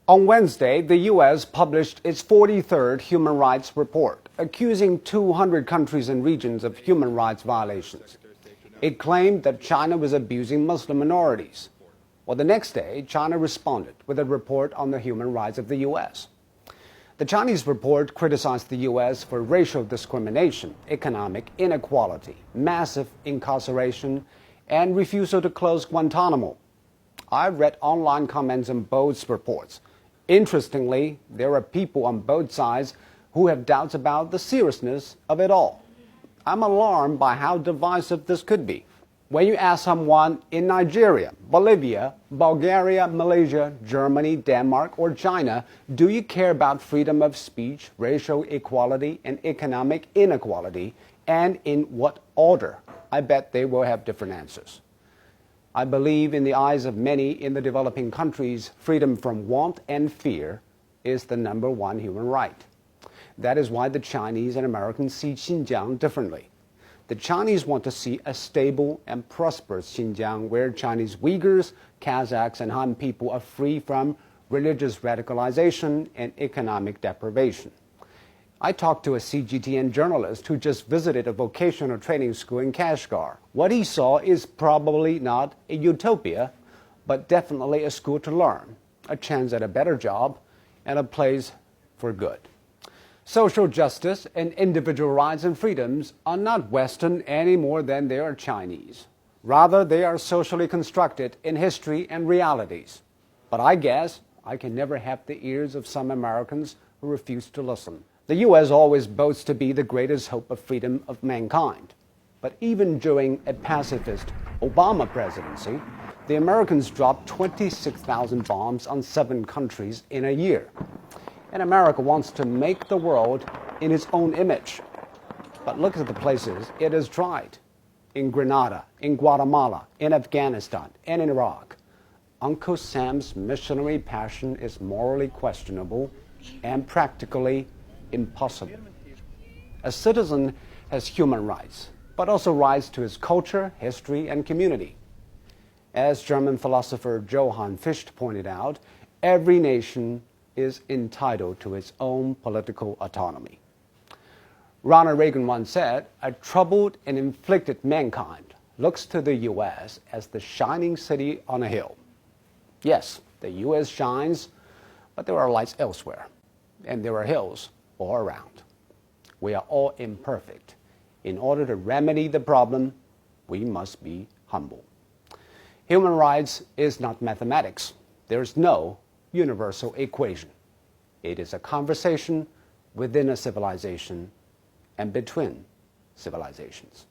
On Wednesday, the U.S. published its 43rd Human Rights Report, accusing 200 countries and regions of human rights violations. It claimed that China was abusing Muslim minorities. Well, the next day, China responded with a report on the human rights of the U.S. The Chinese report criticized the U.S. for racial discrimination, economic inequality, massive incarceration, and refusal to close Guantanamo. I read online comments on both reports. Interestingly, there are people on both sides who have doubts about the seriousness of it all. I'm alarmed by how divisive this could be. When you ask someone in Nigeria, Bolivia, Bulgaria, Malaysia, Germany, Denmark, or China, do you care about freedom of speech, racial equality, and economic inequality, and in what order? I bet they will have different answers. I believe in the eyes of many in the developing countries, freedom from want and fear is the number one human right. That is why the Chinese and Americans see Xinjiang differently. The Chinese want to see a stable and prosperous Xinjiang where Chinese Uyghurs, Kazakhs, and Han people are free from religious radicalization and economic deprivation. I talked to a CGTN journalist who just visited a vocational training school in Kashgar. What he saw is probably not a utopia, but definitely a school to learn, a chance at a better job, and a place for good. Social justice and individual rights and freedoms are not Western any more than they are Chinese. Rather, they are socially constructed in history and realities. But I guess I can never have the ears of some Americans who refuse to listen. The U.S. always boasts to be the greatest hope of freedom of mankind. But even during a pacifist Obama presidency, the Americans dropped 26,000 bombs on 7 countries in a year. And America wants to make the world in its own image. But look at the places it has tried. In Grenada, in Guatemala, in Afghanistan, and in Iraq. Uncle Sam's missionary passion is morally questionable and practically impossible. A citizen has human rights, but also rights to his culture, history, and community. As German philosopher Johann Fichte pointed out, every nation is entitled to its own political autonomy. Ronald Reagan once said, "A troubled and inflicted mankind looks to the U.S. as the shining city on a hill." Yes, the U.S. shines, but there are lights elsewhere, and there are hills all around. We are all imperfect. In order to remedy the problem, we must be humble. Human rights is not mathematics. There is no universal equation. It is a conversation within a civilization and between civilizations.